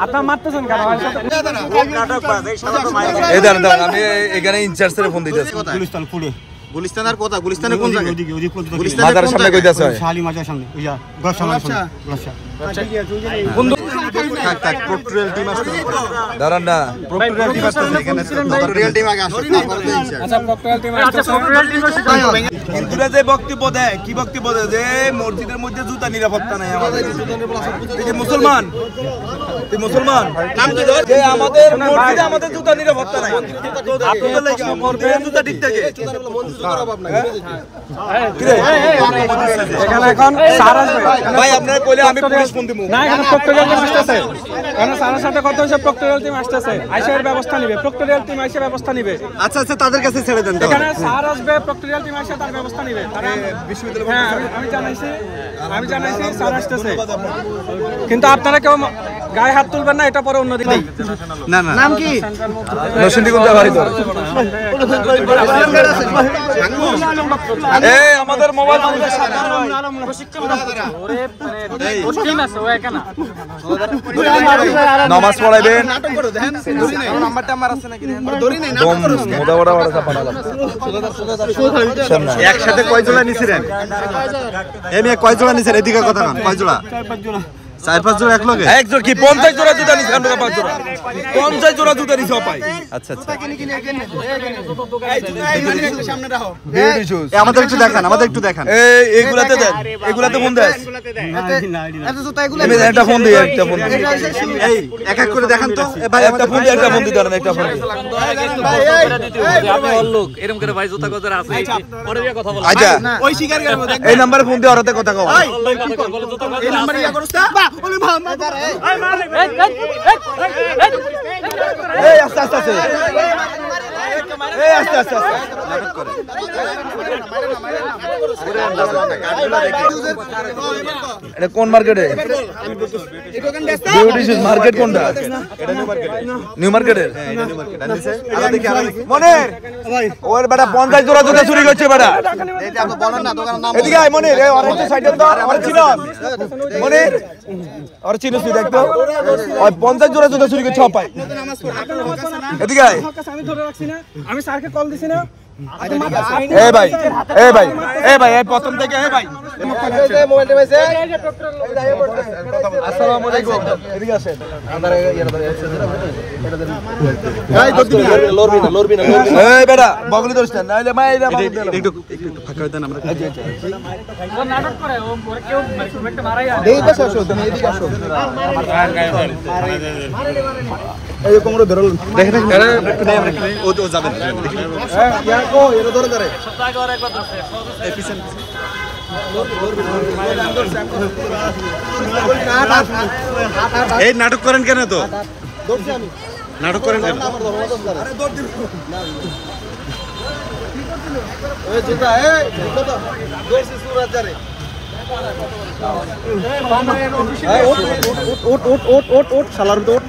আপনার মারতেছেন কেন? আমি এখানে ইনচার্জের ফোন দিতেছি। গুলিস্তানের কথা, গুলিস্তানের কোন জায়গায়? মাজারের সামনে কইতাছে শালি মাজার সামনে ওই যা গসালা সামনে গসা বন্ধু থাক প্রক্টরিয়াল টিম আসছে। দাঁড়ান না, প্রক্টরিয়াল টিম আসছে এখানে। প্রক্টরিয়াল টিম আগে আসছে, তারপরে ইনচার্জ। আচ্ছা প্রক্টরিয়াল টিম আসছে। হিন্দুরা যে বক্তব্য দেয়, কি বক্তব্য দেয় যে মসজিদের মধ্যে জুতা নিরাপত্তা নাই আমাদের। এই যে মুসলমান, এই মুসলমান নাম কি ধর যে আমাদের মসজিদে আমাদের জুতা নিরাপত্তা নাই। আপনাদের লাগি মসজিদে জুতা ঠিক থাকে। এখানে এখন স্যার আসবে। ভাই আপনারা কইলে আমি পুলিশ ফোন দিমু। না এখানে প্রক্টরিয়াল টিম আসতেছে। এখানে স্যারের সাথে কথা হইছে, প্রক্টরিয়াল টিম আসতেছে। আইসার ব্যবস্থা নিবে, প্রক্টরিয়াল টিম আইসা ব্যবস্থা নিবে। আচ্ছা আচ্ছা, তাদের কাছে ছেড়ে দেন। এখানে স্যার আসবে, প্রক্টরিয়াল টিম আইসা তার ব্যবস্থা নিবে। হ্যাঁ আমি জানাইছি স্যার আসতেছে। কিন্তু আপনারা কেউ গায়ে হাত তুলবেন না, এটা পরে অন্যদিন। না না, নাম কি? নরসিংদীগঞ্জ বাড়ি তোর। এই আমাদের মোবাইল নামাজ পড়াইবেন। একসাথে কয় জোড়া নিছিলেন? এমনি কয় জোড়া নিছেন? এদিকে কথা না, কয় জোড়া? 4-5 জোড়া এক লগে? এক জোড়া কি 50 জোড়া জুতা নিছে? 5 জোড়া 50 জোড়া জুতা নিছে পাই। আচ্ছা আচ্ছা, সামনে রাখো। আমাদের একটু দেখান, আমাদের একটু দেখান। এই এগুলাতে দেন, এগুলাতে ফোন দেন। একটা ফোন দিই, একটা ফোন দিই। এই এক এক করে দেখান তো। ভাই একটা ফোন দিই, একটা ফোন দিই, দাঁড়ান একটা ফোন দিই। আপনি অল্লোক এরকম করে ভাই জুতা কথা আছে পরে দিয়ে কথা বল। আচ্ছা ওই শিকার করব, এই নাম্বারে ফোন দিয়ে ওরতে কথা কও। এই নাম্বারে ইয়া করছ না? এই আস্তে আস্তে আস্তে, এই আস্তে আস্তে আস্তে নাটক করে। এটা কোন মার্কেটে? বিউটি শুজ মার্কেট কোনটা? এটা নিউ মার্কেট। নিউ মার্কেটের মনির ওর বেটা 50 জোড়া জুতা চুরি করছে বেটা। এই যে আপনি বলেন না দোকানের নাম। এদিকে আয় মনির, এই অরেঞ্জ সাইডে তো আর চিনো মনির, আর চিনো তুই দেখতো ওই 50 জোড়া জুতা চুরি করছে পাই। এদিকে আয়। আমি ধরে রাখছি না, আমি স্যারকে কল দিছি না। এই ভাই এই ভাই এই ভাই এই প্রথম থেকে এই ভাই এই মোবাইলটা পাইছে। আসসালামু আলাইকুম, এদিকে আসেন। লরবি না এই বেটা বগলি ধরিস না, নাইলে মাইরা একটু ফাঁকা দেন। আমরা নাটক করে ও কেউ একটা মারাই আছে। এই পাশে আসো, তুমি এদিকে আসো। এই কোমরে ধরল দেখেন একটু নেই, আমরা ও যাবেন। হ্যাঁ ইয়া কো এর ধরে ধরে সপ্তাহ আগে আর একবার ধরছে এই পিছন এই নাটক করেন কেন? তো নাটক করেন কেন? আরে দৌড় দিন। এই জুতা এই জুতা দৌড়ছি সুরাত যারে। এই ওট ওট ওট ওট ওট ওট শালার ওট।